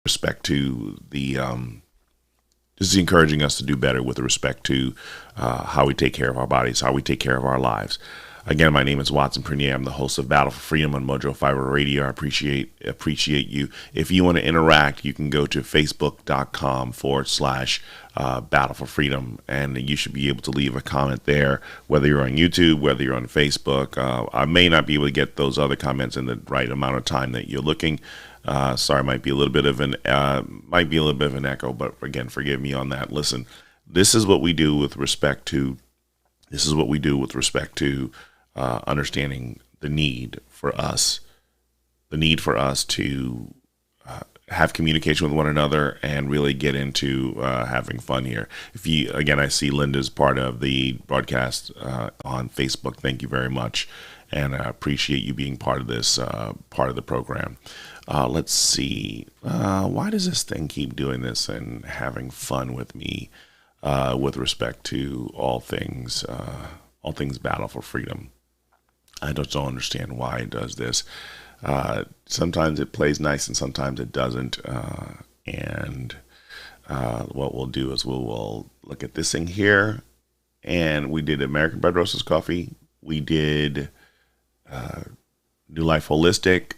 respect to the this is encouraging us to do better with respect to how we take care of our bodies, how we take care of our lives. Again, my name is Watson Prunier. I'm the host of Battle for Freedom on Mojo Fiber Radio. I appreciate you. If you want to interact, you can go to facebook.com/Battle for Freedom, and you should be able to leave a comment there, whether you're on YouTube, whether you're on Facebook. I may not be able to get those other comments in the right amount of time that you're looking. Sorry, might be a little bit of an echo, but again, forgive me on that. Listen, this is what we do with respect to understanding the need for us to have communication with one another and really get into having fun here. I see Linda's part of the broadcast on Facebook. Thank you very much, and I appreciate you being part of this part of the program. Let's see. Why does this thing keep doing this and having fun with me with respect to all things Battle for Freedom? I just don't understand why it does this. Sometimes it plays nice and sometimes it doesn't. What we'll do is we'll look at this thing here. And we did American Bread Roasters Coffee. We did New Life Holistic.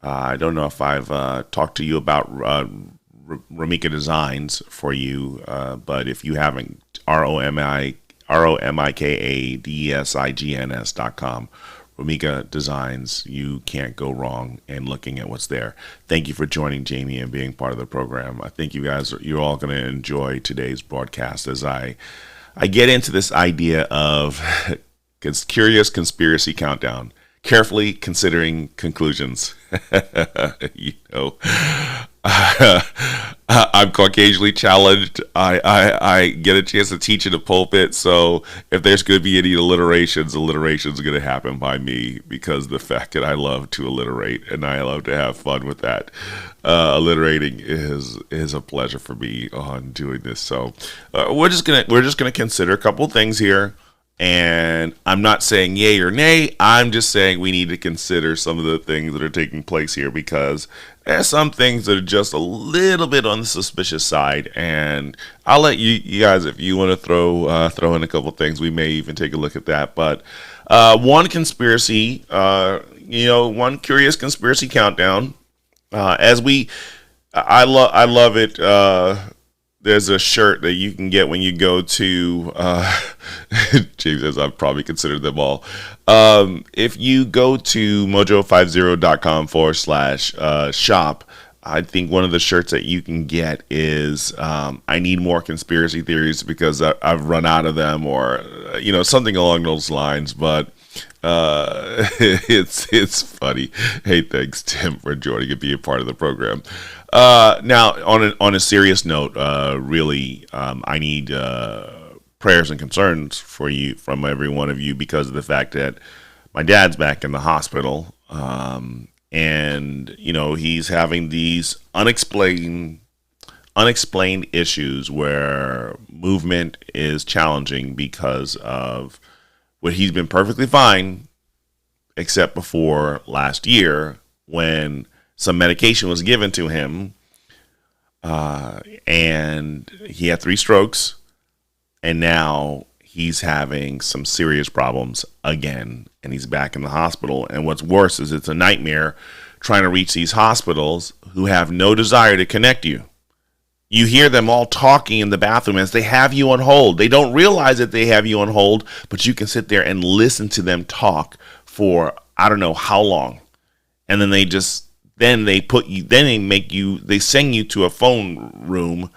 I don't know if I've talked to you about Romika Designs for you, but if you haven't, ROMIKADESIGNS.com. Romika Designs, you can't go wrong in looking at what's there. Thank you for joining Jamie and being part of the program. I think you're all going to enjoy today's broadcast as I get into this idea of curious conspiracy countdown, carefully considering conclusions. I'm Caucasianly challenged. I get a chance to teach in the pulpit, so if there's going to be any alliterations are going to happen by me, because of the fact that I love to alliterate and I love to have fun with that. Alliterating is a pleasure for me on doing this. So we're just gonna consider a couple of things here. And I'm not saying yay or nay. I'm just saying we need to consider some of the things that are taking place here, because there's some things that are just a little bit on the suspicious side. And I'll let you guys, if you want to throw in a couple things, we may even take a look at that. But one conspiracy, one curious conspiracy countdown. I love it. There's a shirt that you can get when you go to, James says I've probably considered them all. If you go to mojo50.com/shop, I think one of the shirts that you can get is, I need more conspiracy theories because I've run out of them, or, something along those lines. But it's funny. Hey, thanks, Tim, for joining and being part of the program. Now, on a serious note, really, I need prayers and concerns from every one of you, because of the fact that my dad's back in the hospital, and he's having these unexplained issues where movement is challenging because of what he's been perfectly fine, except before last year when some medication was given to him, and he had 3 strokes, and now he's having some serious problems again, and he's back in the hospital. And what's worse is it's a nightmare trying to reach these hospitals who have no desire to connect you. You hear them all talking in the bathroom as they have you on hold. They don't realize that they have you on hold, but you can sit there and listen to them talk for I don't know how long. And then they send you to a phone room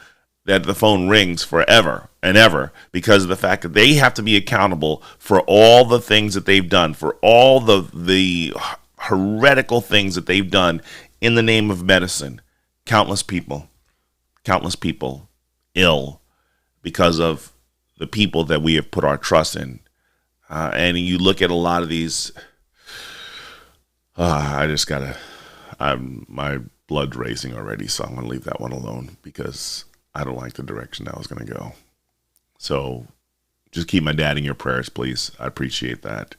that the phone rings forever and ever, because of the fact that they have to be accountable for all the things that they've done, for all the heretical things that they've done in the name of medicine. Countless people ill because of the people that we have put our trust in. And you look at a lot of these, my blood's racing already, so I'm going to leave that one alone because I don't like the direction that was going to go. So just keep my dad in your prayers, please. I appreciate that.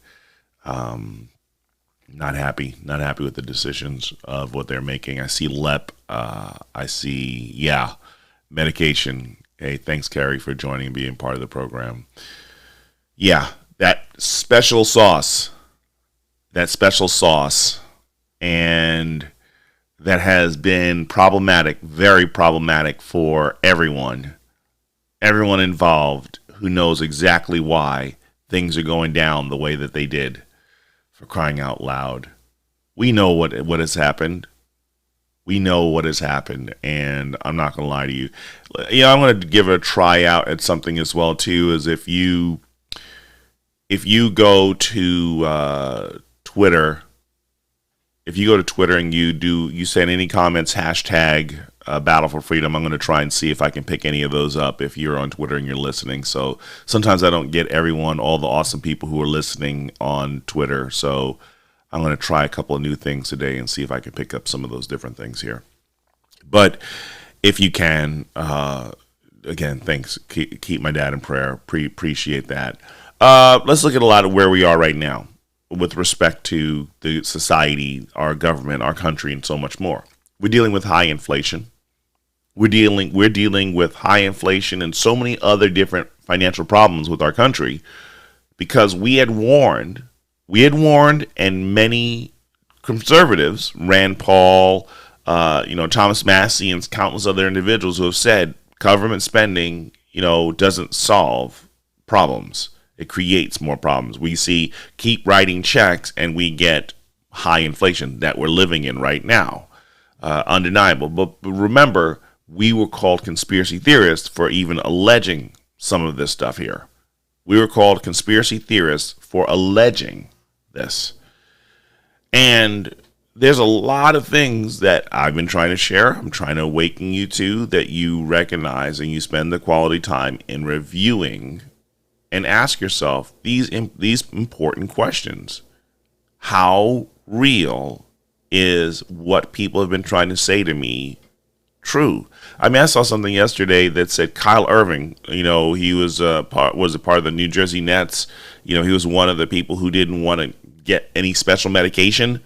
Not happy with the decisions of what they're making. I see I see, medication. Hey, thanks, Carrie, for joining and being part of the program. Yeah, that special sauce, and that has been problematic, very problematic for everyone involved who knows exactly why things are going down the way that they did. For crying out loud. We know what has happened. We know what has happened, and I'm not going to lie to you. I'm going to give a try out at something as well too. Is if you go to Twitter, and you send any comments hashtag Battle4Freedom, I'm going to try and see if I can pick any of those up if you're on Twitter and you're listening. So sometimes I don't get all the awesome people who are listening on Twitter. So I'm going to try a couple of new things today and see if I can pick up some of those different things here. But if you can, again, thanks. Keep my dad in prayer. Appreciate that. Let's look at a lot of where we are right now with respect to the society, our government, our country, and so much more. We're dealing with high inflation. We're dealing with high inflation and so many other different financial problems with our country because we had warned, and many conservatives, Rand Paul, Thomas Massey, and countless other individuals who have said government spending, doesn't solve problems. It creates more problems. We see keep writing checks and we get high inflation that we're living in right now. Undeniable. But remember, we were called conspiracy theorists for even alleging some of this stuff here. We were called conspiracy theorists for alleging this. And there's a lot of things that I've been trying to share. I'm trying to awaken you to that you recognize and you spend the quality time in reviewing and ask yourself these important questions. How real is what people have been trying to say to me true? I mean, I saw something yesterday that said Kyle Irving, he was a part of the New Jersey Nets. He was one of the people who didn't want to get any special medication.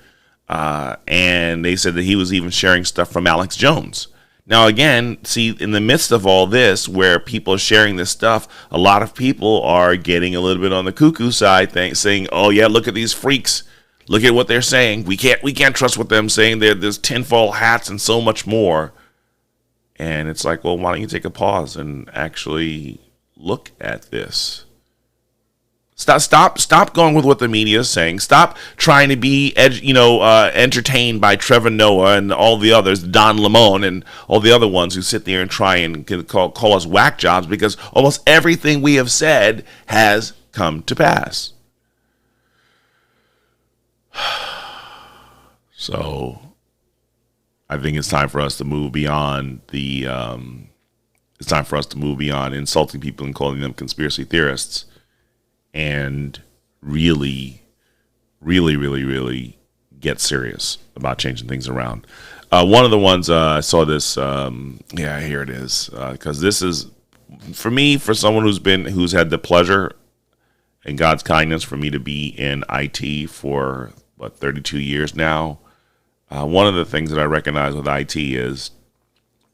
And they said that he was even sharing stuff from Alex Jones. Now, again, see, in the midst of all this, where people are sharing this stuff, a lot of people are getting a little bit on the cuckoo side, saying, "Oh yeah, look at these freaks. Look at what they're saying. We can't trust what them saying. There's tinfoil hats and so much more." And it's like, well, why don't you take a pause and actually look at this? Stop going with what the media is saying. Stop trying to be, entertained by Trevor Noah and all the others, Don Lemon and all the other ones who sit there and try and call us whack jobs because almost everything we have said has come to pass. So I think it's time for us to move beyond it's time for us to move beyond insulting people and calling them conspiracy theorists and really, really, really, really get serious about changing things around. One of the ones I saw this, here it is, because this is, for me, for someone who's had the pleasure and God's kindness for me to be in IT for 32 years now. One of the things that I recognize with IT is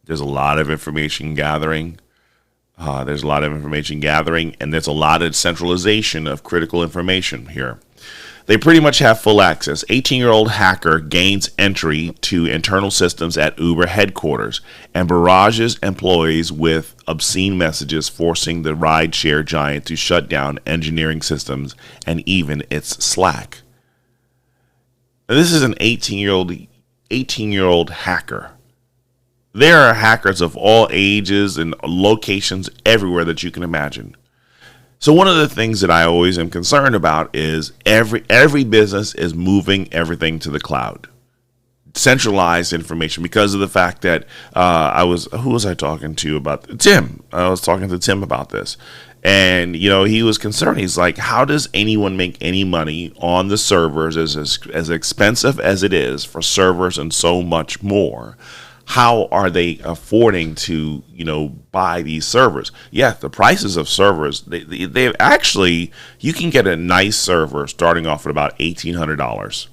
there's a lot of information gathering. And there's a lot of centralization of critical information here. They pretty much have full access. 18-year-old hacker gains entry to internal systems at Uber headquarters and barrages employees with obscene messages, forcing the rideshare giant to shut down engineering systems and even its Slack. Now, this is an 18-year-old hacker. There are hackers of all ages and locations everywhere that you can imagine. So one of the things that I always am concerned about is every business is moving everything to the cloud, centralized information, because of the fact that who was I talking to about Tim? I was talking to Tim about this, and he was concerned. He's like, how does anyone make any money on the servers as expensive as it is for servers and so much more? How are they affording to, buy these servers? Yeah, the prices of servers, they actually, you can get a nice server starting off at about $1,800.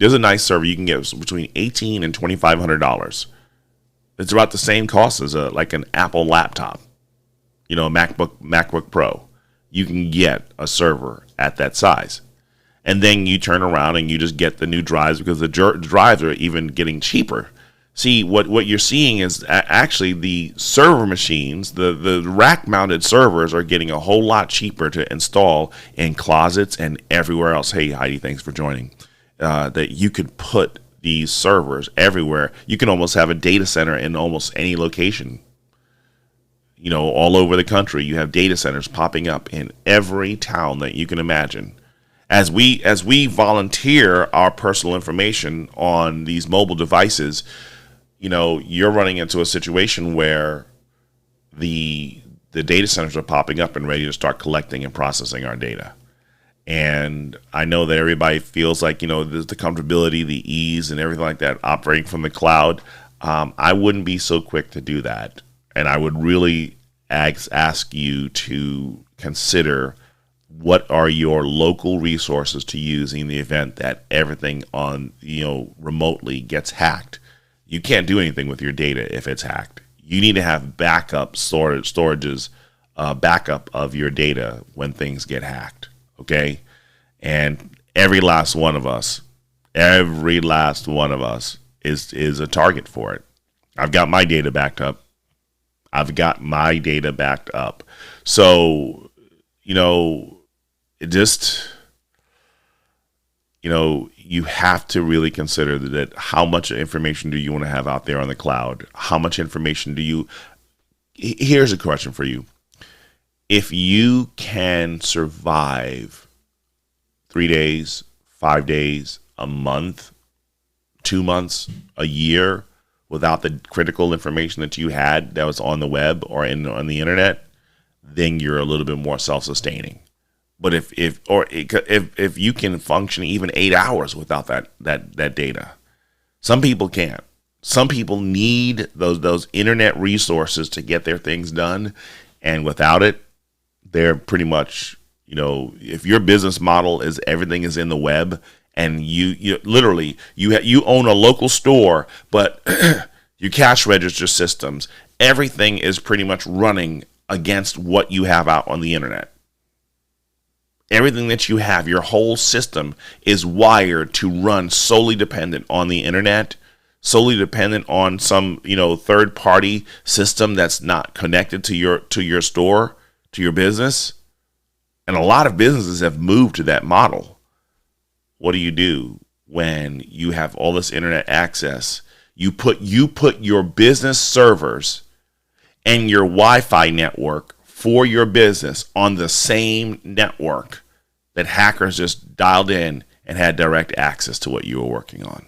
There's a nice server you can get between $1,800 and $2,500. It's about the same cost as like an Apple laptop, a MacBook Pro. You can get a server at that size. And then you turn around and you just get the new drives because the drives are even getting cheaper. See, what you're seeing is actually the server machines, the rack-mounted servers are getting a whole lot cheaper to install in closets and everywhere else. Hey, Heidi, thanks for joining. That you could put these servers everywhere. You can almost have a data center in almost any location. All over the country, you have data centers popping up in every town that you can imagine. As we volunteer our personal information on these mobile devices, you're running into a situation where the data centers are popping up and ready to start collecting and processing our data. And I know that everybody feels like, there's the comfortability, the ease, and everything like that operating from the cloud. I wouldn't be so quick to do that. And I would really ask you to consider what are your local resources to use in the event that everything on, remotely gets hacked. You can't do anything with your data if it's hacked. You need to have backup storages, backup of your data when things get hacked. Okay. And every last one of us is a target for it. I've got my data backed up. So, you have to really consider that how much information do you want to have out there on the cloud? How much information here's a question for you. If you can survive 3 days, 5 days, a month, 2 months, a year without the critical information that you had that was on the web or on the internet, then you're a little bit more self-sustaining. But if you can function even 8 hours without that data, some people can't. Some people need those internet resources to get their things done, and without it, they're pretty much, if your business model is everything is in the web, and you literally you own a local store, but your cash register systems, everything is pretty much running against what you have out on the internet. Everything that you have, your whole system is wired to run solely dependent on the internet, solely dependent on some, third party system that's not connected to your store, to your business. And a lot of businesses have moved to that model. What do you do when you have all this internet access? You put your business servers and your Wi-Fi network for your business on the same network that hackers just dialed in and had direct access to what you were working on.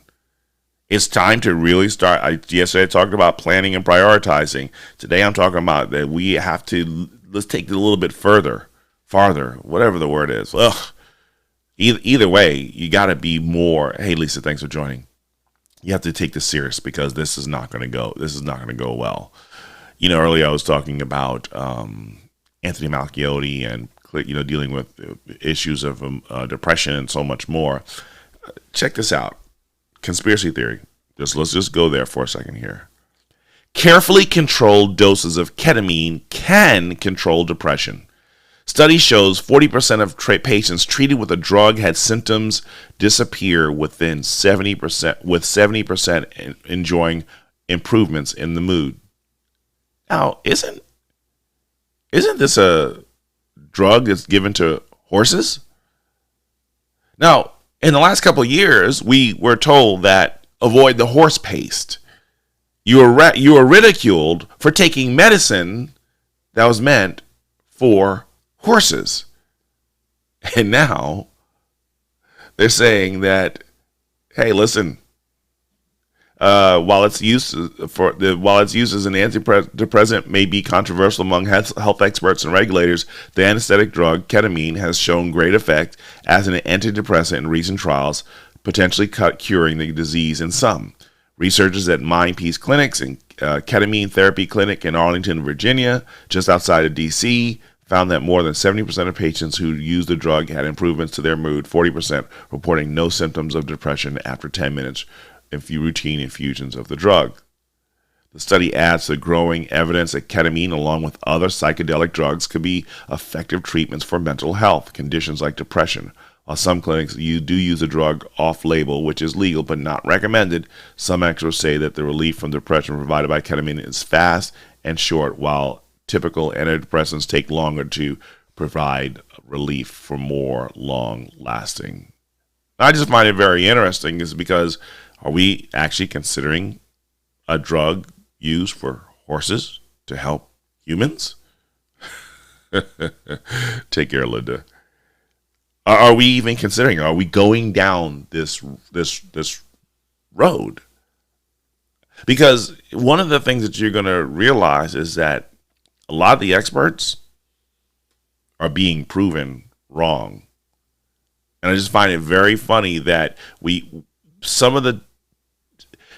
It's time to really start. Yesterday I talked about planning and prioritizing. Today I'm talking about that we have to, let's take it a little bit farther, whatever the word is. Ugh. Either way, you got to be more. Hey, Lisa, thanks for joining. You have to take this serious because this is not going to go well. Earlier I was talking about Anthony Malchiodi and dealing with issues of depression and so much more. Check this out. Conspiracy theory. Let's just go there for a second here. Carefully controlled doses of ketamine can control depression. Study shows 40% of patients treated with a drug had symptoms disappear within 70%, with 70% enjoying improvements in the mood. Now, isn't this a drug that's given to horses? Now, in the last couple of years, we were told that avoid the horse paste. You were ridiculed for taking medicine that was meant for horses. And now they're saying that, hey, listen, while its use as an antidepressant may be controversial among health experts and regulators, the anesthetic drug ketamine has shown great effect as an antidepressant in recent trials, potentially curing the disease in some. Researchers at Mind Peace Clinics and Ketamine Therapy Clinic in Arlington, Virginia, just outside of D.C., found that more than 70% of patients who used the drug had improvements to their mood, 40% reporting no symptoms of depression after 10 minutes of routine infusions of the drug. The study adds to the growing evidence that ketamine, along with other psychedelic drugs, could be effective treatments for mental health conditions like depression. While some clinics do use the drug off-label, which is legal but not recommended, some experts say that the relief from depression provided by ketamine is fast and short, while typical antidepressants take longer to provide relief for more long-lasting. I just find it very interesting is because are we actually considering a drug used for horses to help humans? Take care, Linda. Are we even considering? Are we going down this road? Because one of the things that you're going to realize is that a lot of the experts are being proven wrong. And I just find it very funny that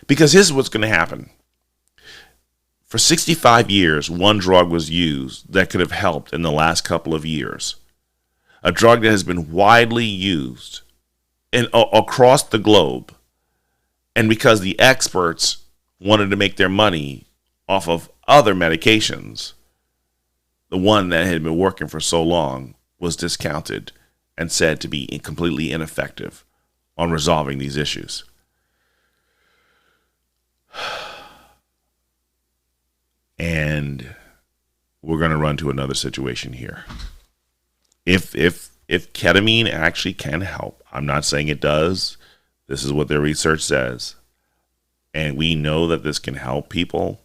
because here's what's going to happen. For 65 years, one drug was used that could have helped in the last couple of years. A drug that has been widely used across the globe. And because the experts wanted to make their money off of other medications, the one that had been working for so long was discounted and said to be completely ineffective on resolving these issues. And we're going to run to another situation here. If ketamine actually can help, I'm not saying it does. This is what their research says. And we know that this can help people.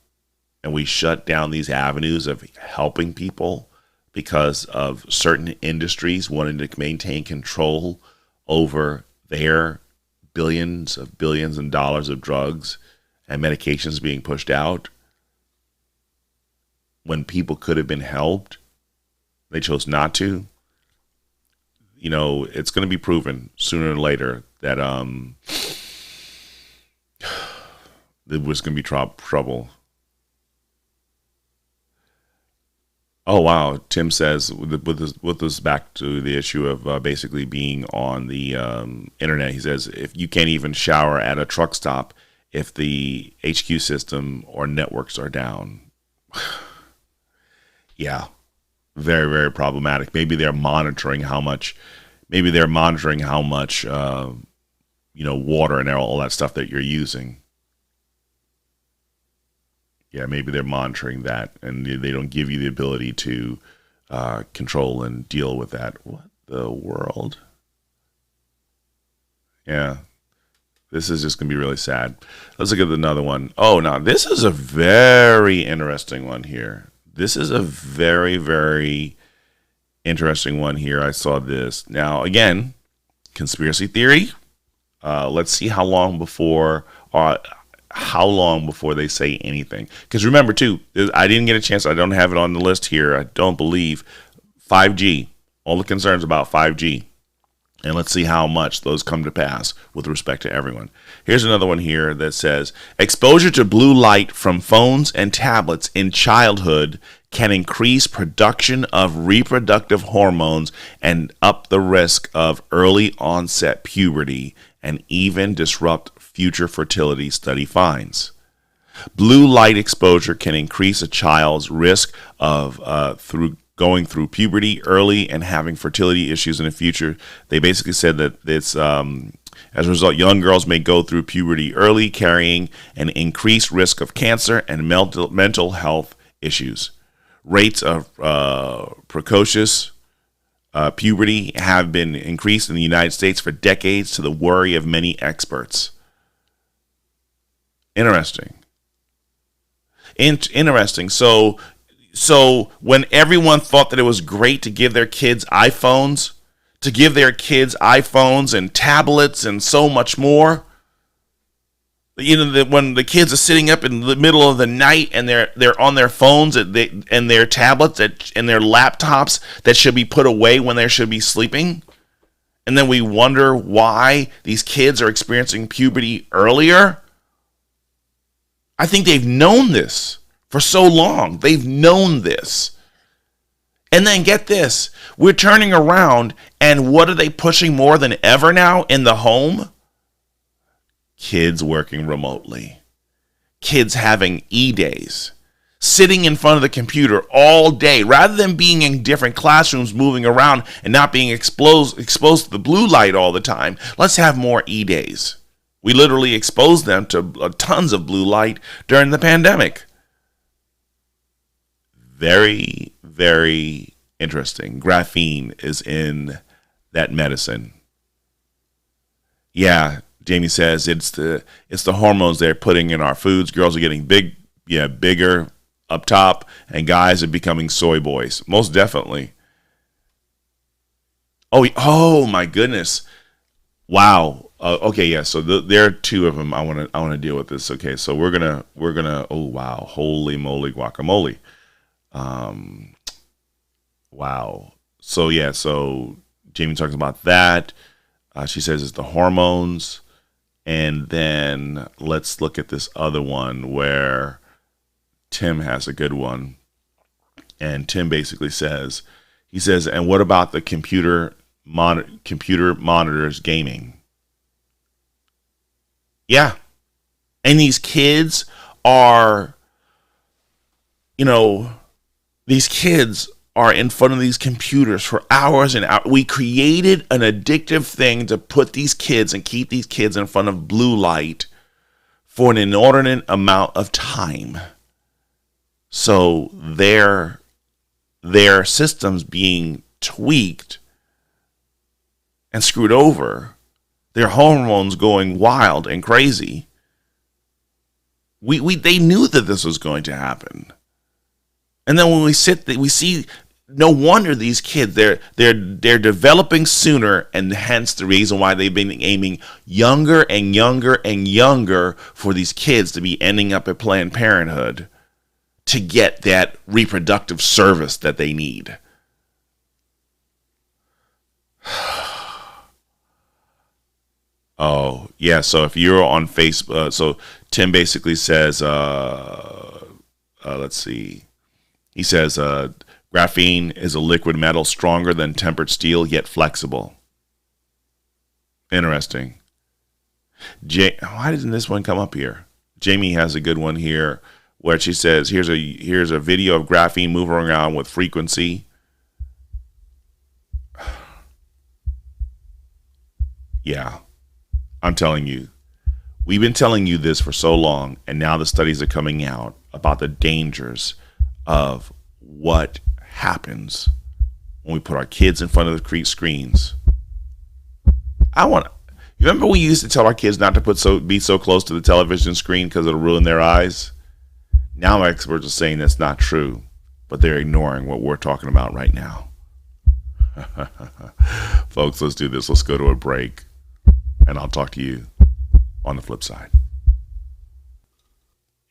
And we shut down these avenues of helping people because of certain industries wanting to maintain control over their billions and dollars of drugs and medications being pushed out. When people could have been helped, they chose not to. You know, it's going to be proven sooner or later that there was going to be trouble. Oh, wow. Tim says, with this back to the issue of basically being on the internet, he says, if you can't even shower at a truck stop if the HQ system or networks are down. Yeah, very, very problematic. Maybe they're monitoring how much, water and all that stuff that you're using. Yeah, maybe they're monitoring that, and they don't give you the ability to control and deal with that. What the world? Yeah, this is just going to be really sad. Let's look at another one. Oh, now this is a very interesting one here. This is a very, very interesting one here. I saw this. Now, again, conspiracy theory. Let's see how long before they say anything. Because remember, too, I didn't get a chance. I don't have it on the list here. I don't believe 5G. All the concerns about 5G. And let's see how much those come to pass with respect to everyone. Here's another one here that says, exposure to blue light from phones and tablets in childhood can increase production of reproductive hormones and up the risk of early onset puberty and even disrupt future fertility, study finds. Blue light exposure can increase a child's risk of going through puberty early and having fertility issues in the future. They basically said that it's as a result, young girls may go through puberty early, carrying an increased risk of cancer and mental health issues. Rates of precocious puberty have been increased in the United States for decades to the worry of many experts. Interesting. So when everyone thought that it was great to give their kids iPhones, and tablets and so much more, when the kids are sitting up in the middle of the night and they're on their phones and their tablets and their laptops that should be put away when they should be sleeping, and then we wonder why these kids are experiencing puberty earlier. I think they've known this for so long. They've known this. And then get this, we're turning around, and what are they pushing more than ever now in the home? Kids working remotely. Kids having e-days. Sitting in front of the computer all day, rather than being in different classrooms, moving around and not being exposed to the blue light all the time. Let's have more e-days. We literally exposed them to tons of blue light during the pandemic. Very, very interesting. Graphene is in that medicine. Yeah, Jamie says it's the hormones they're putting in our foods. Girls are getting bigger up top, and guys are becoming soy boys. Most definitely. Oh my goodness! Wow. Okay, yeah. So there are two of them. I want to deal with this. Okay, so we're gonna. Oh wow! Holy moly, guacamole! Wow. So yeah. So Jamie talks about that. She says it's the hormones, and then let's look at this other one where Tim has a good one. And Tim basically says, and what about the computer monitors gaming? Yeah. And these kids are, these kids are in front of these computers for hours and hours. We created an addictive thing to put these kids and keep these kids in front of blue light for an inordinate amount of time. So their systems being tweaked and screwed over, their hormones going wild and crazy. They knew that this was going to happen. And then when we see, no wonder these kids, they're developing sooner, and hence the reason why they've been aiming younger and younger and younger for these kids to be ending up at Planned Parenthood to get that reproductive service that they need. Oh, yeah. So if you're on Facebook, so Tim basically says, let's see. He says, graphene is a liquid metal stronger than tempered steel, yet flexible. Interesting. Why didn't this one come up here? Jamie has a good one here where she says, here's a video of graphene moving around with frequency. Yeah, I'm telling you. We've been telling you this for so long, and now the studies are coming out about the dangers of what happens when we put our kids in front of the screens. You remember we used to tell our kids not to be so close to the television screen because it'll ruin their eyes? Now experts are saying that's not true, but they're ignoring what we're talking about right now. Folks, let's do this. Let's go to a break, and I'll talk to you on the flip side.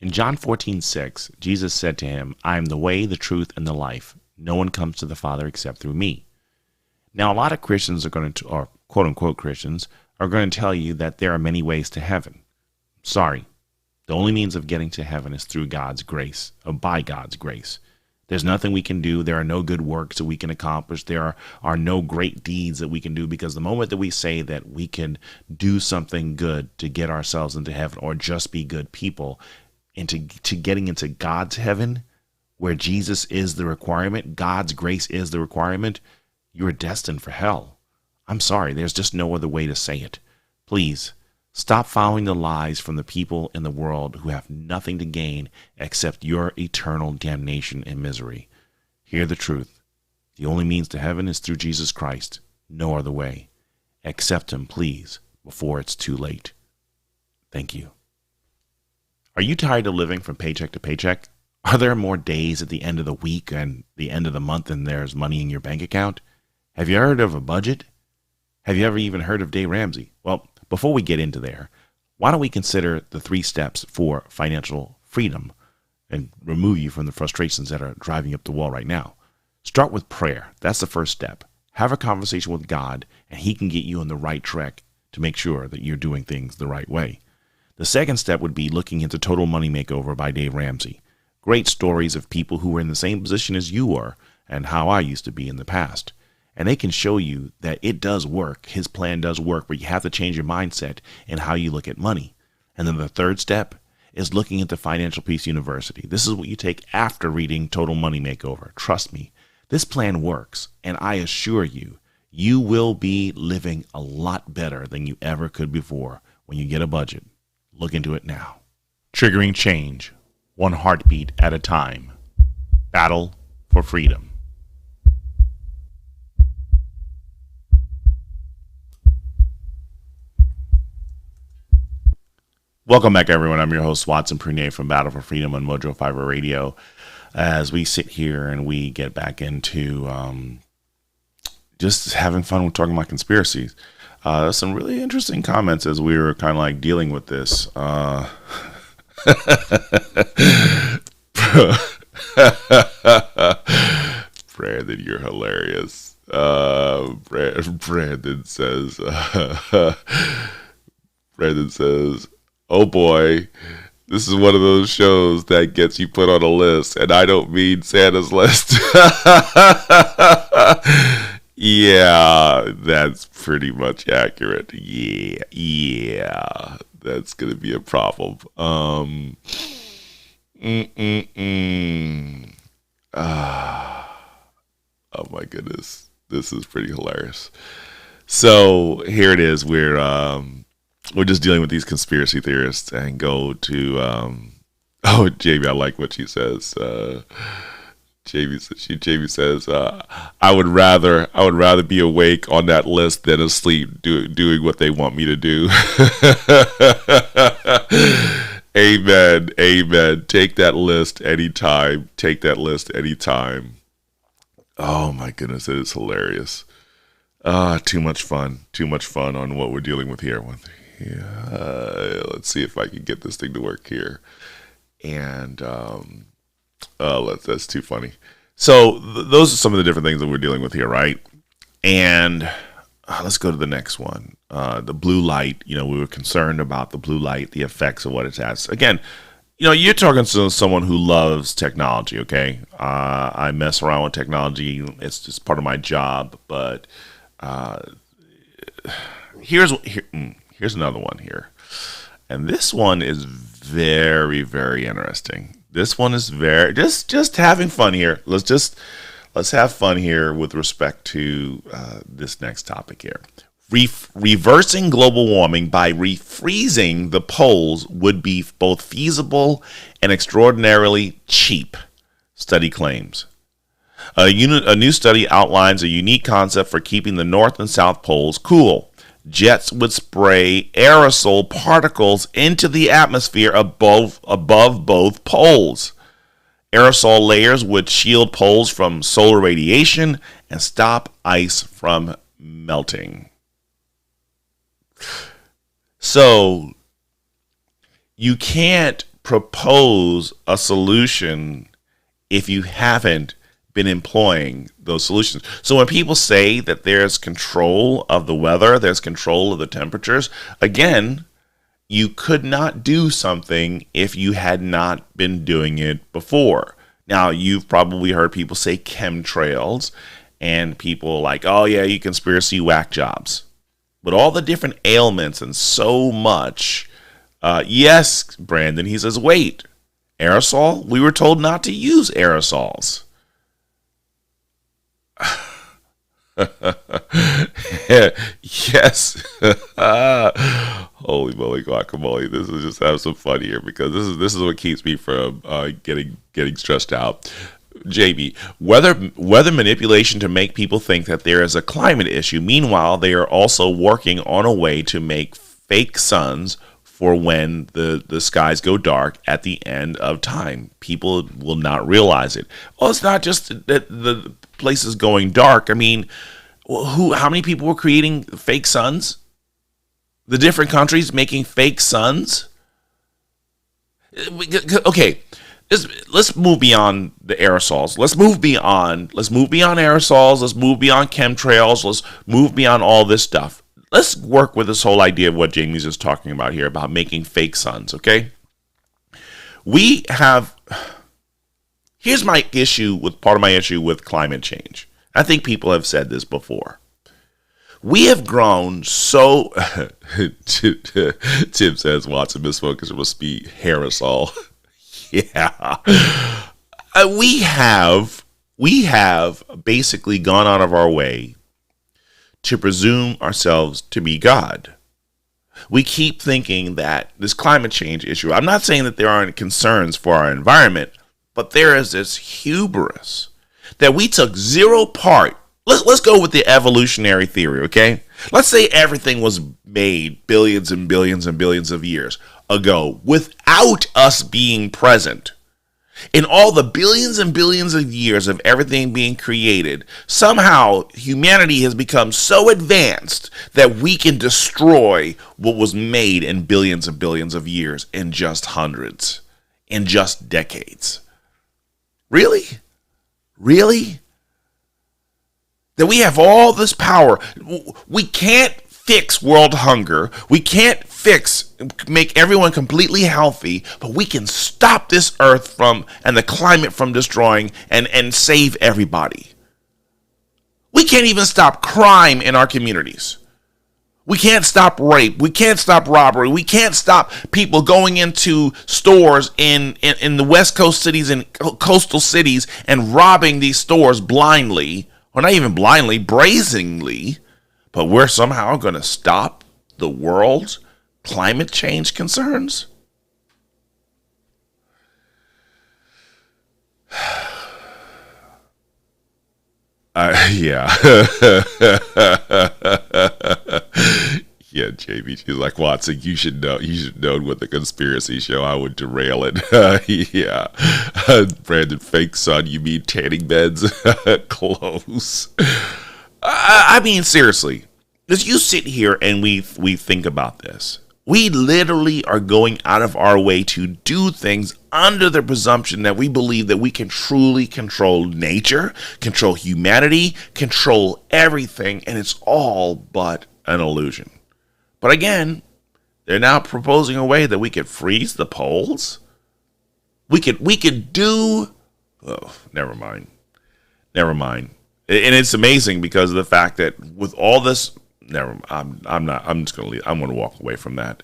In John 14:6, Jesus said to him, I am the way, the truth, and the life. No one comes to the Father except through me. Now, a lot of Christians are going to, or quote-unquote Christians, are going to tell you that there are many ways to heaven. Sorry. The only means of getting to heaven is through God's grace, or by God's grace. There's nothing we can do. There are no good works that we can accomplish. There are no great deeds that we can do, because the moment that we say that we can do something good to get ourselves into heaven, or just be good people, into getting into God's heaven, where Jesus is the requirement, God's grace is the requirement, you're destined for hell. I'm sorry, there's just no other way to say it. Please, stop following the lies from the people in the world who have nothing to gain except your eternal damnation and misery. Hear the truth. The only means to heaven is through Jesus Christ. No other way. Accept him, please, before it's too late. Thank you. Are you tired of living from paycheck to paycheck? Are there more days at the end of the week and the end of the month than there's money in your bank account? Have you heard of a budget? Have you ever even heard of Dave Ramsey? Well, before we get into there, why don't we consider the 3 steps for financial freedom and remove you from the frustrations that are driving up the wall right now? Start with prayer. That's the first step. Have a conversation with God, and he can get you on the right track to make sure that you're doing things the right way. The second step would be looking into Total Money Makeover by Dave Ramsey. Great stories of people who were in the same position as you were and how I used to be in the past. And they can show you that it does work. His plan does work, but you have to change your mindset and how you look at money. And then the third step is looking into Financial Peace University. This is what you take after reading Total Money Makeover. Trust me, this plan works, and I assure you, you will be living a lot better than you ever could before when you get a budget. Look into it now. Triggering change, one heartbeat at a time. Battle for Freedom. Welcome back, everyone. I'm your host, Watson Prunier from Battle for Freedom on Mojo Fiverr Radio. As we sit here and we get back into just having fun with talking about conspiracies. Some really interesting comments as we were kind of like dealing with this. Brandon, you're hilarious. Brandon says, oh boy, this is one of those shows that gets you put on a list, and I don't mean Santa's list. Yeah, that's pretty much accurate. Yeah, that's gonna be a problem. Oh my goodness, this is pretty hilarious. So here it is. We're just dealing with these conspiracy theorists and go to oh, Jamie, I like what she says. Jamie says, I would rather be awake on that list than asleep doing what they want me to do. Amen. Take that list anytime. Oh my goodness, it is hilarious. Too much fun on what we're dealing with here. Let's see if I can get this thing to work here. And that's too funny. So those are some of the different things that we're dealing with here, right? And let's go to the next one. The blue light. We were concerned about the blue light, the effects of what it has. Again, you're talking to someone who loves technology, okay? I mess around with technology. It's just part of my job. But here's another one here. And this one is very, very interesting. This one is very just having fun here. Let's have fun here with respect to this next topic here. Reversing global warming by refreezing the poles would be both feasible and extraordinarily cheap, study claims. A new study outlines a unique concept for keeping the North and South poles cool. Jets would spray aerosol particles into the atmosphere above both poles. Aerosol layers would shield poles from solar radiation and stop ice from melting. So you can't propose a solution if you haven't been employing those solutions. So when people say that there's control of the weather, there's control of the temperatures, again, you could not do something if you had not been doing it before. Now, you've probably heard people say chemtrails, and people like, oh yeah, you conspiracy whack jobs. But all the different ailments and so much, yes, Brandon, he says, wait, aerosol? We were told not to use aerosols. Yes. Holy moly guacamole. This is just have some fun here because this is what keeps me from getting stressed out. Jamie, weather manipulation to make people think that there is a climate issue. Meanwhile, they are also working on a way to make fake suns for when the skies go dark at the end of time. People will not realize it. Well, it's not just that the place is going dark. I mean, how many people were creating fake suns? The different countries making fake suns? Okay, let's move beyond the aerosols. Let's move beyond aerosols. Let's move beyond chemtrails. Let's move beyond all this stuff. Let's work with this whole idea of what Jamie's just talking about here, about making fake suns, okay? We have, Here's my issue with part of my issue with climate change. I think people have said this before. We have grown so. Tim says Watson misfocus must be aerosol. Yeah, we have basically gone out of our way to presume ourselves to be God. We keep thinking that this climate change issue. I'm not saying that there aren't concerns for our environment, but there is this hubris that we took zero part. Let's go with the evolutionary theory, okay? Let's say everything was made billions and billions and billions of years ago without us being present. In all the billions and billions of years of everything being created, somehow humanity has become so advanced that we can destroy what was made in billions and billions of years in just hundreds, in just decades. Really? Really? That we have all this power. We can't fix world hunger. We can't make everyone completely healthy, but we can stop this earth from and the climate from destroying and save everybody. We can't even stop crime in our communities. We can't stop rape. We can't stop robbery. We can't stop people going into stores in the West Coast cities and coastal cities and robbing these stores blindly, or not even blindly, brazenly. But we're somehow going to stop the world's climate change concerns? Yeah. Yeah, JB, she's like, Watson, you should know what the conspiracy show. I would derail it. Yeah. Brandon, fake son, you mean tanning beds? Close. I mean, seriously, as you sit here and we think about this, we literally are going out of our way to do things under the presumption that we believe that we can truly control nature, control humanity, control everything, and it's all but an illusion. But again, they're now proposing a way that we could freeze the poles. We could do. Oh, never mind. And it's amazing because of the fact that with all this, I'm just gonna leave. I'm gonna walk away from that.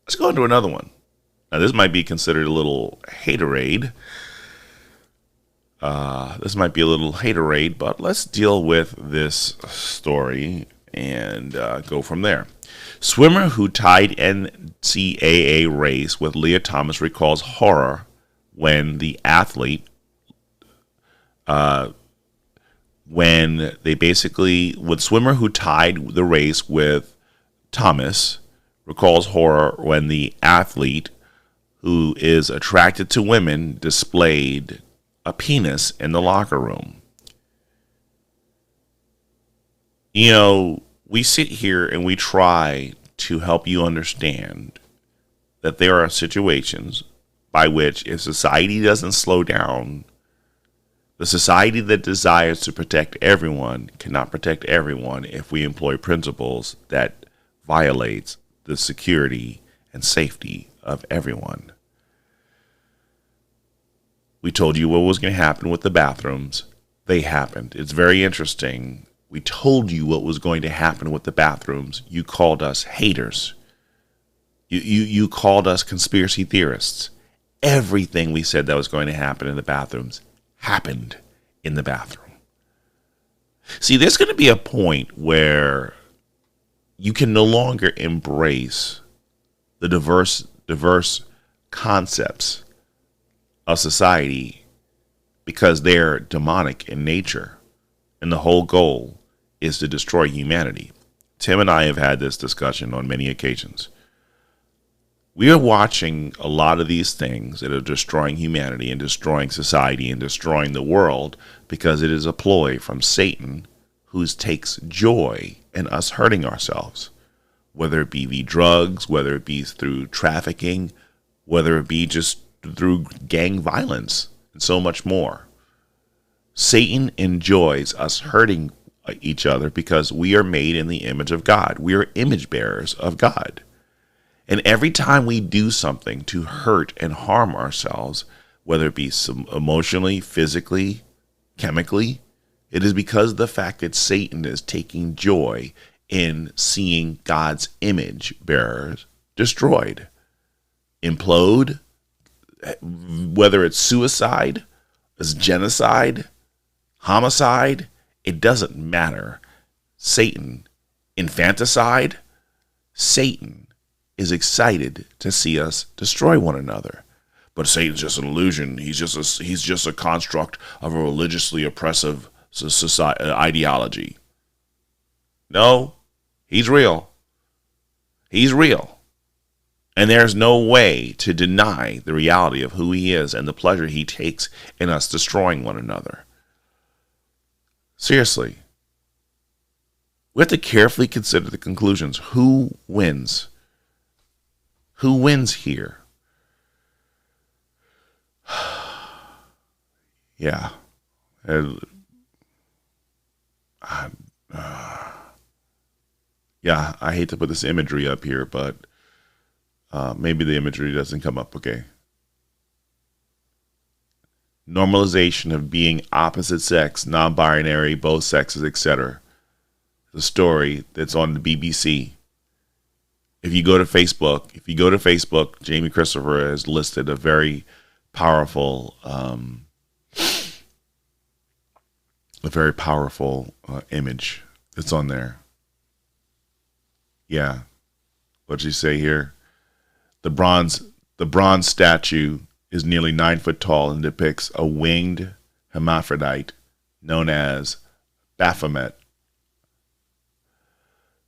Let's go into another one. Now this might be considered a little haterade. But let's deal with this story and go from there. Swimmer who tied NCAA race with Leah Thomas recalls horror when the athlete, with swimmer who tied the race with Thomas recalls horror when the athlete who is attracted to women displayed a penis in the locker room. You know, we sit here and we try to help you understand that there are situations by which if society doesn't slow down, the society that desires to protect everyone cannot protect everyone if we employ principles that violates the security and safety of everyone. We told you what was going to happen with the bathrooms. They happened. It's very interesting. We told you what was going to happen with the bathrooms. You called us haters. You called us conspiracy theorists. Everything we said that was going to happen in the bathrooms happened in the bathroom. See, there's going to be a point where you can no longer embrace the diverse concepts of society because they're demonic in nature, and the whole goal is to destroy humanity. Tim and I have had this discussion on many occasions. We are watching a lot of these things that are destroying humanity and destroying society and destroying the world because it is a ploy from Satan, who takes joy in us hurting ourselves, whether it be via drugs, whether it be through trafficking, whether it be just through gang violence, and so much more. Satan enjoys us hurting each other because we are made in the image of God. We are image bearers of God. And every time we do something to hurt and harm ourselves, whether it be emotionally, physically, chemically, it is because of the fact that Satan is taking joy in seeing God's image bearers destroyed, implode, whether it's suicide, it's genocide, homicide, it doesn't matter. Satan, infanticide, Satan is excited to see us destroy one another. But Satan's just an illusion. He's just a construct of a religiously oppressive society, ideology. No, he's real. He's real. And there's no way to deny the reality of who he is and the pleasure he takes in us destroying one another. Seriously. We have to carefully consider the conclusions. Who wins? Who wins here? Yeah. Yeah, I hate to put this imagery up here, but maybe the imagery doesn't come up, okay? Normalization of being opposite sex, non-binary, both sexes, etc. The story that's on the BBC. If you go to Facebook, Jamie Christopher has listed a very powerful, image that's on there. Yeah, what'd you say here? The bronze statue is nearly 9 foot tall and depicts a winged hermaphrodite known as Baphomet,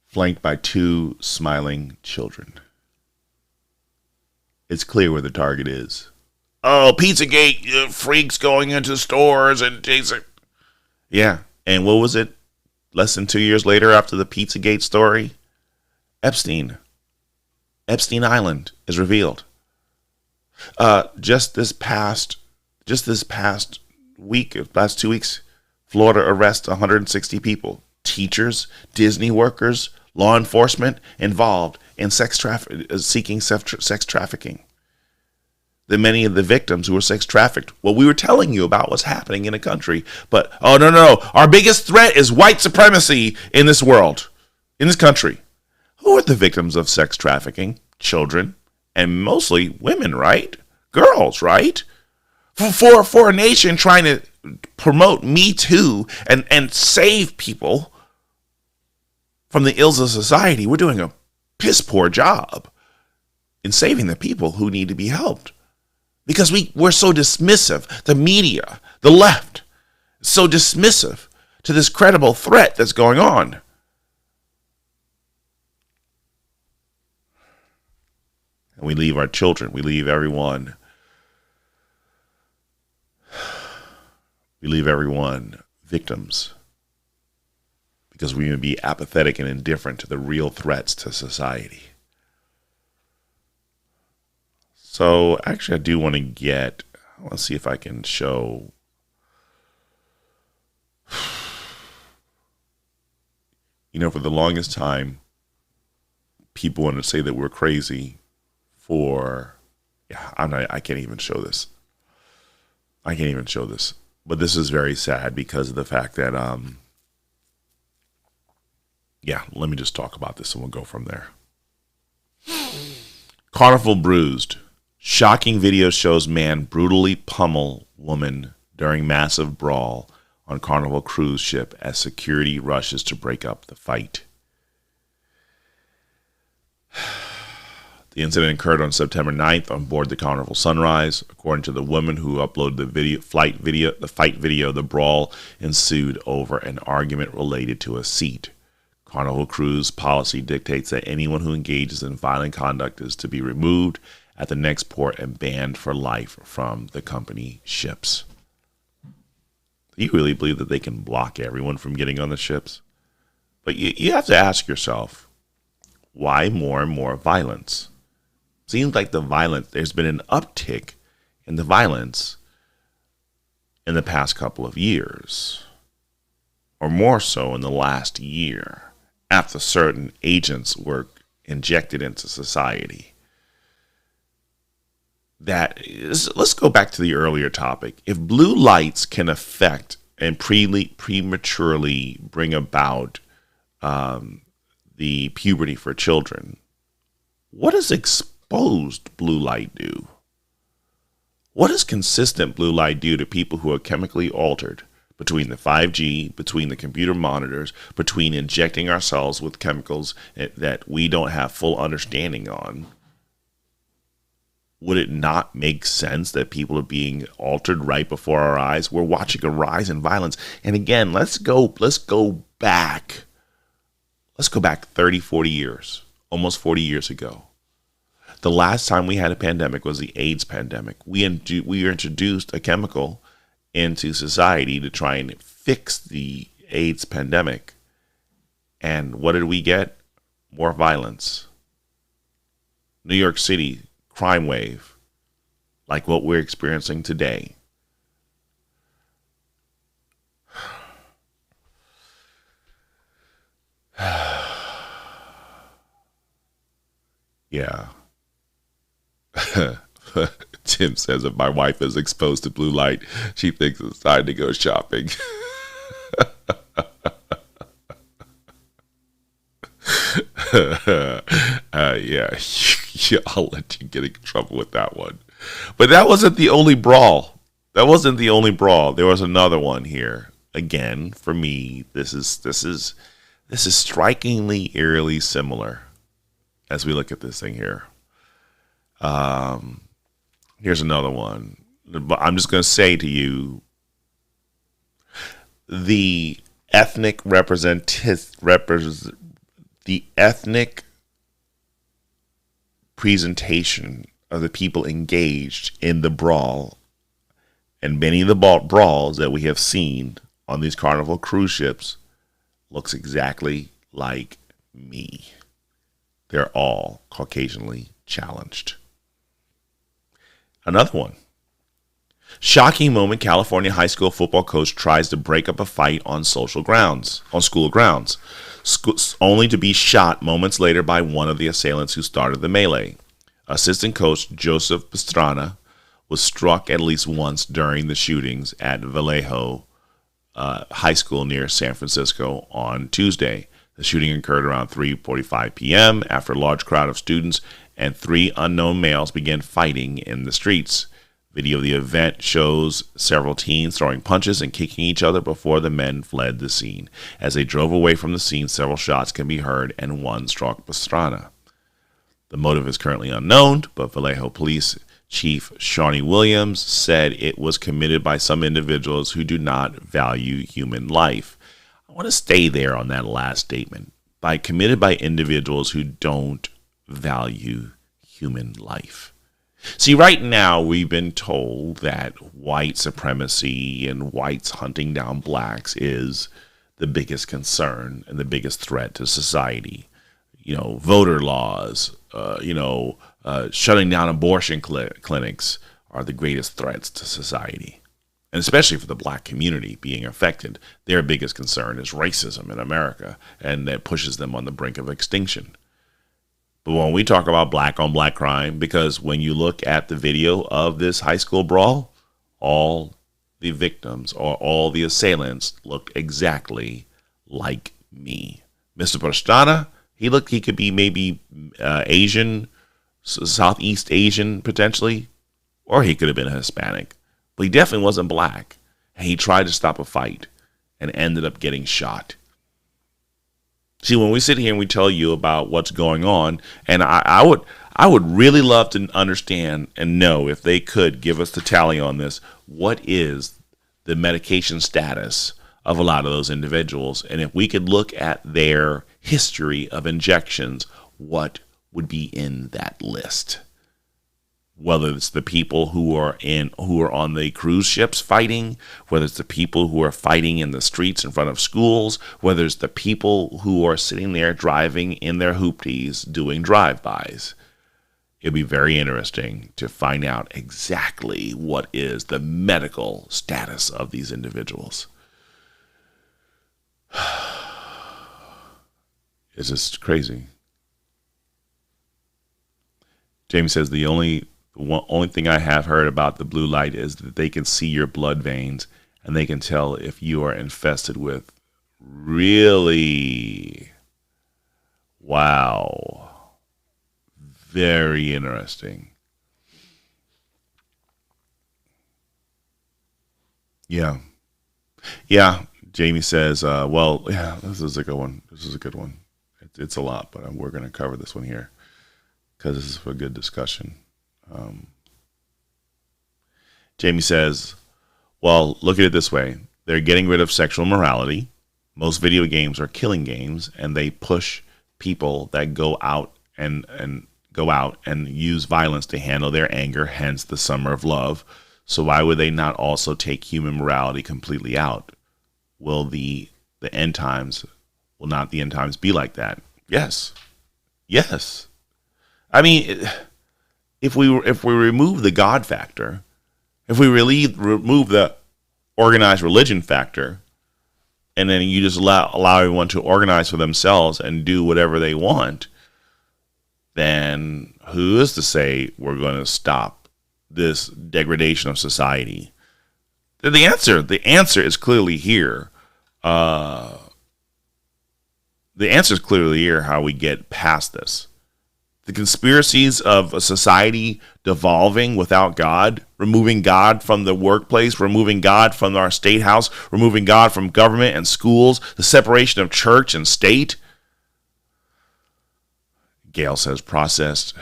flanked by 2 smiling children. It's clear where the target is. Oh, Pizzagate freaks going into stores and chasing. Yeah, and what was it? Less than 2 years later, after the Pizzagate story, Epstein Island is revealed. Just this past week, last 2 weeks, Florida arrests 160 people, teachers, Disney workers, law enforcement involved in sex trafficking. The many of the victims who were sex trafficked. Well, we were telling you about what's happening in a country, but no, our biggest threat is white supremacy in this world, in this country. Who are the victims of sex trafficking? Children, and mostly women, right? Girls, right? For a nation trying to promote Me Too and save people from the ills of society, we're doing a piss poor job in saving the people who need to be helped. Because we're so dismissive, the media, the left, so dismissive to this credible threat that's going on. And we leave our children, we leave everyone. We leave everyone victims because we would be apathetic and indifferent to the real threats to society. So actually, I do want to let's see if I can show. For the longest time, people want to say that we're crazy I can't even show this. But this is very sad because of the fact that, let me just talk about this and we'll go from there. Carnival bruised. Shocking video shows man brutally pummel woman during massive brawl on Carnival cruise ship as security rushes to break up the fight. The incident occurred on September 9th on board the Carnival Sunrise. According to the woman who uploaded the fight video, the brawl ensued over an argument related to a seat. Carnival Cruise policy dictates that anyone who engages in violent conduct is to be removed at the next port and banned for life from the company ships. Do you really believe that they can block everyone from getting on the ships? But you have to ask yourself, why more and more violence? Seems like there's been an uptick in the violence in the past couple of years, or more so in the last year, after certain agents were injected into society. let's go back to the earlier topic. If blue lights can affect and prematurely bring about the puberty for children, what does exposed blue light do? What does consistent blue light do to people who are chemically altered between the 5G, between the computer monitors, between injecting ourselves with chemicals that we don't have full understanding on? Would it not make sense that people are being altered right before our eyes? We're watching a rise in violence. And again, let's go back. Let's go back 30, 40 years, almost 40 years ago. The last time we had a pandemic was the AIDS pandemic. We introduced a chemical into society to try and fix the AIDS pandemic. And what did we get? More violence. New York City, crime wave, like what we're experiencing today. Yeah. Tim says if my wife is exposed to blue light, she thinks it's time to go shopping. Yeah, I'll let you get in trouble with that one. But that wasn't the only brawl. There was another one here. Again, for me, this is strikingly, eerily similar as we look at this thing here. Here's another one. I'm just going to say to you, the ethnic presentation of the people engaged in the brawl, and many of the brawls that we have seen on these Carnival cruise ships looks exactly like me. They're all Caucasianly challenged. Another one. Shocking moment. California high school football coach tries to break up a fight on school grounds, only to be shot moments later by one of the assailants who started the melee. Assistant coach Joseph Pastrana was struck at least once during the shootings at Vallejo High School near San Francisco on Tuesday. The shooting occurred around 3:45 p.m. after a large crowd of students and three unknown males began fighting in the streets. Video of the event shows several teens throwing punches and kicking each other before the men fled the scene. As they drove away from the scene, several shots can be heard and one struck Pastrana. The motive is currently unknown, but Vallejo Police Chief Shawnee Williams said it was committed by some individuals who do not value human life. I want to stay there on that last statement. Committed by individuals who don't value human life. See, right now we've been told that white supremacy and whites hunting down blacks is the biggest concern and the biggest threat to society. Voter laws, shutting down abortion clinics are the greatest threats to society. And especially for the black community being affected, their biggest concern is racism in America, and that pushes them on the brink of extinction. But when we talk about black on black crime, because when you look at the video of this high school brawl, all the victims or all the assailants looked exactly like me. Mr. Pastrana, he could be maybe Asian, Southeast Asian potentially, or he could have been a Hispanic. But he definitely wasn't black. And he tried to stop a fight and ended up getting shot. See, when we sit here and we tell you about what's going on, and I would really love to understand and know if they could give us the tally on this. What is the medication status of a lot of those individuals? And if we could look at their history of injections, what would be in that list? Whether it's the people who are on the cruise ships fighting, whether it's the people who are fighting in the streets in front of schools, whether it's the people who are sitting there driving in their hoopties doing drive-bys. It'd be very interesting to find out exactly what is the medical status of these individuals. It's just crazy. James says the only The only thing I have heard about the blue light is that they can see your blood veins and they can tell if you are infested with. Really? Wow. Very interesting. Yeah. Yeah. Jamie says, well, yeah, this is a good one. This is a good one. It's a lot, but we're going to cover this one here because this is for a good discussion. Jamie says, well, look at it this way. They're getting rid of sexual morality. Most video games are killing games, and they push people that go out and use violence to handle their anger, hence the summer of love. So why would they not also take human morality completely out? Will the end times, will not the end times be like that? Yes. Yes. I mean, if we remove the God factor, if we really remove the organized religion factor, and then you just allow everyone to organize for themselves and do whatever they want, then who is to say we're going to stop this degradation of society? The answer is clearly here. The answer is clearly here how we get past this. The conspiracies of a society devolving without God, removing God from the workplace, removing God from our state house, removing God from government and schools, the separation of church and state. Gail says processed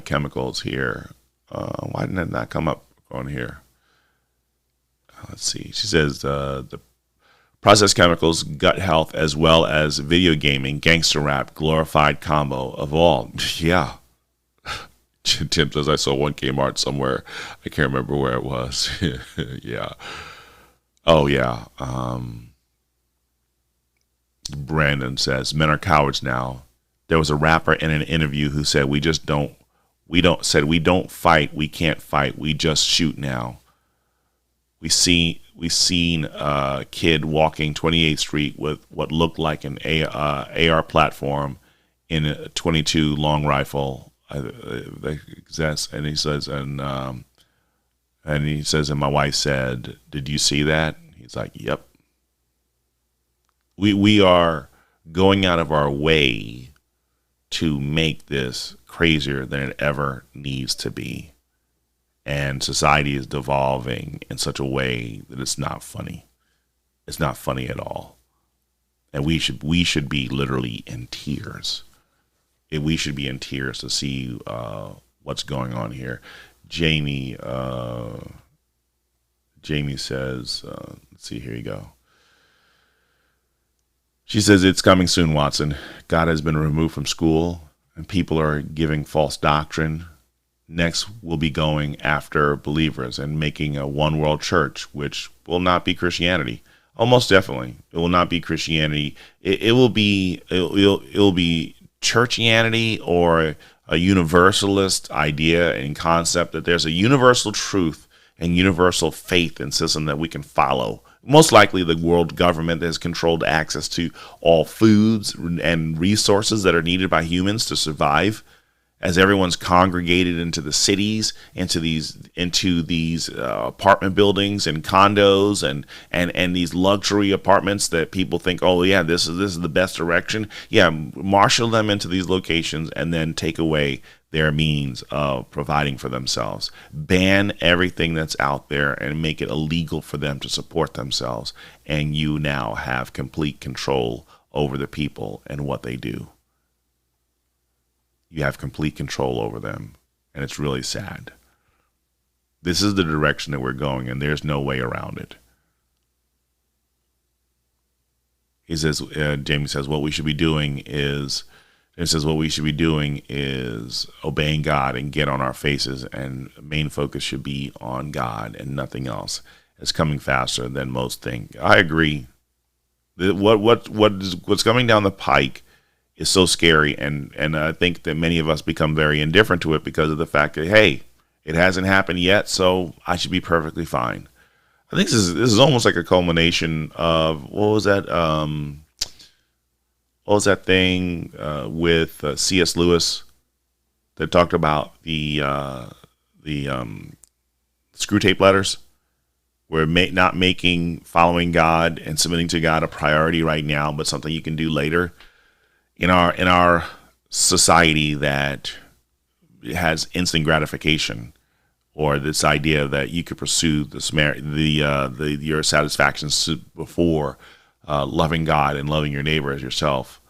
chemicals here. Why didn't it not come up on here? Let's see. She says the processed chemicals, gut health, as well as video gaming, gangster rap, glorified combo of all. Yeah. Tim says, I saw one Kmart somewhere. I can't remember where it was. Yeah. Oh, yeah. Brandon says, men are cowards now. There was a rapper in an interview who said, we don't fight. We can't fight. We just shoot now. We seen a kid walking 28th Street with what looked like an AR platform in a 22 long rifle. And he says, and my wife said, "Did you see that?" He's like, "Yep." We are going out of our way to make this crazier than it ever needs to be. And society is devolving in such a way that it's not funny. It's not funny at all. And we should be literally in tears. We should be in tears to see what's going on here. Jamie says, let's see, here you go. She says, it's coming soon, Watson. God has been removed from school, and people are giving false doctrine. Next, we'll be going after believers and making a one world church, which will not be Christianity. Almost definitely, it will not be Christianity. It will be churchianity, or a universalist idea and concept that there's a universal truth and universal faith and system that we can follow. Most likely the world government has controlled access to all foods and resources that are needed by humans to survive, as everyone's congregated into the cities, into these apartment buildings and condos and these luxury apartments that people think, oh yeah, this is the best direction. Yeah, marshal them into these locations and then take away their means of providing for themselves. Ban everything that's out there and make it illegal for them to support themselves. And you now have complete control over the people and what they do. You have complete control over them, and it's really sad. This is the direction that we're going, and there's no way around it. He says, Jamie says, what we should be doing is obeying God and get on our faces, and main focus should be on God and nothing else. It's coming faster than most think. I agree. What's coming down the pike is so scary, and I think that many of us become very indifferent to it because of the fact that, hey, it hasn't happened yet, so I should be perfectly fine. I think this is almost like a culmination of what was that thing with C.S. Lewis that talked about the screw tape letters. We're not making following God and submitting to God a priority right now, but something you can do later. In our society that has instant gratification, or this idea that you could pursue your satisfactions before loving God and loving your neighbor as yourself.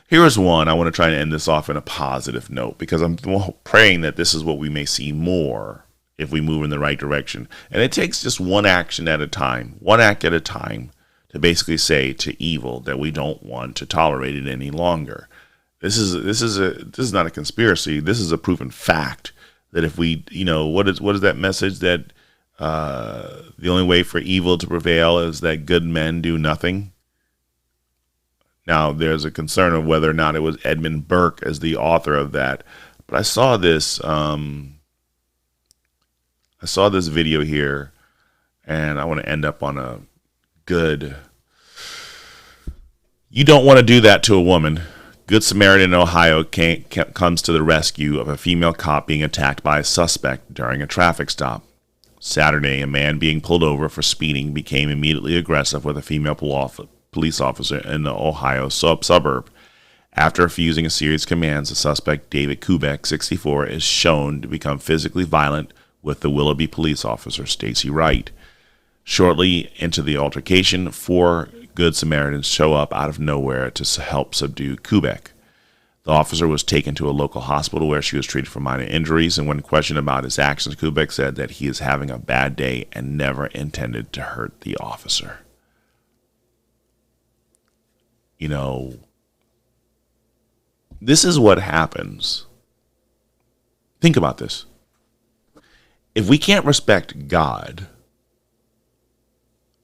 Here is one. I want to try to end this off in a positive note, because I'm praying that this is what we may see more if we move in the right direction. And it takes just one action at a time, one act at a time, to basically say to evil that we don't want to tolerate it any longer. This is not a conspiracy. This is a proven fact that if we, what is that message that the only way for evil to prevail is that good men do nothing? Now, there's a concern of whether or not it was Edmund Burke as the author of that, but I saw this video here, and I want to end up on a good. You don't want to do that to a woman. Good Samaritan in Ohio comes to the rescue of a female cop being attacked by a suspect during a traffic stop. Saturday, a man being pulled over for speeding became immediately aggressive with a female police officer in the Ohio suburb. After refusing a series of commands, the suspect, David Kubek, 64, is shown to become physically violent with the Willoughby police officer, Stacy Wright. Shortly into the altercation, 4 Good Samaritans show up out of nowhere to help subdue Kubek. The officer was taken to a local hospital where she was treated for minor injuries, and when questioned about his actions, Kubek said that he is having a bad day and never intended to hurt the officer. This is what happens. Think about this. If we can't respect God,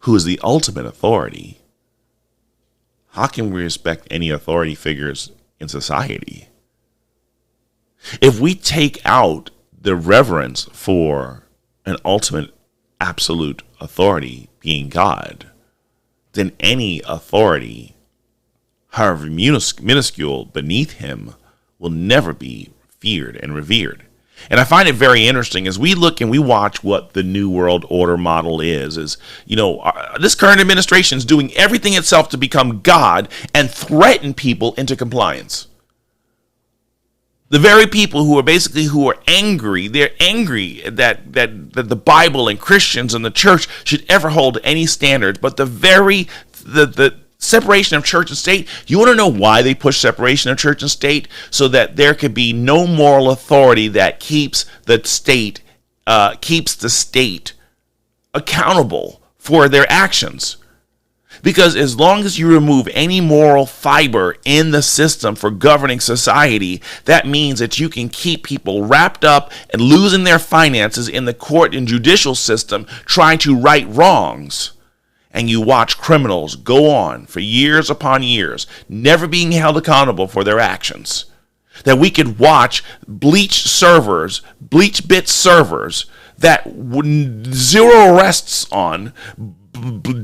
who is the ultimate authority, how can we respect any authority figures in society? If we take out the reverence for an ultimate absolute authority being God, then any authority, however minuscule beneath him, will never be feared and revered. And I find it very interesting as we look and we watch what the New World Order model is this current administration is doing everything itself to become God and threaten people into compliance. The very people who are angry, they're angry that the Bible and Christians and the church should ever hold any standards, but the separation of church and state, you want to know why they push separation of church and state? So that there could be no moral authority that keeps the state accountable for their actions. Because as long as you remove any moral fiber in the system for governing society, that means that you can keep people wrapped up and losing their finances in the court and judicial system trying to right wrongs. And you watch criminals go on for years upon years, never being held accountable for their actions. That we could watch BleachBit servers that zero arrests on,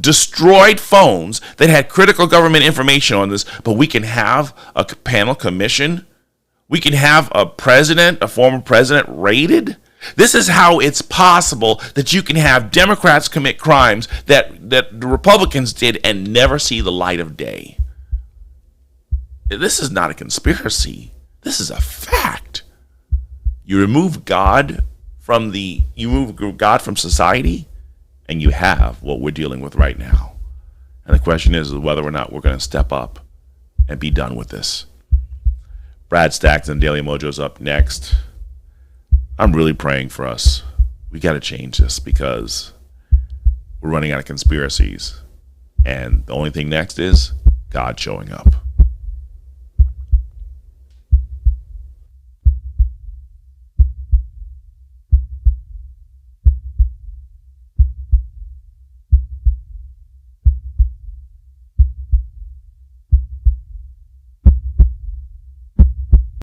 destroyed phones that had critical government information on this, but we can have a panel commission. We can have a former president raided. This is how it's possible that you can have Democrats commit crimes that the Republicans did and never see the light of day. This is not a conspiracy. This is a fact. You remove God from society, and you have what we're dealing with right now. And the question is whether or not we're going to step up and be done with this. Brad Stacks and Daily Mojo's up next. I'm really praying for us. We got to change this because we're running out of conspiracies. And the only thing next is God showing up.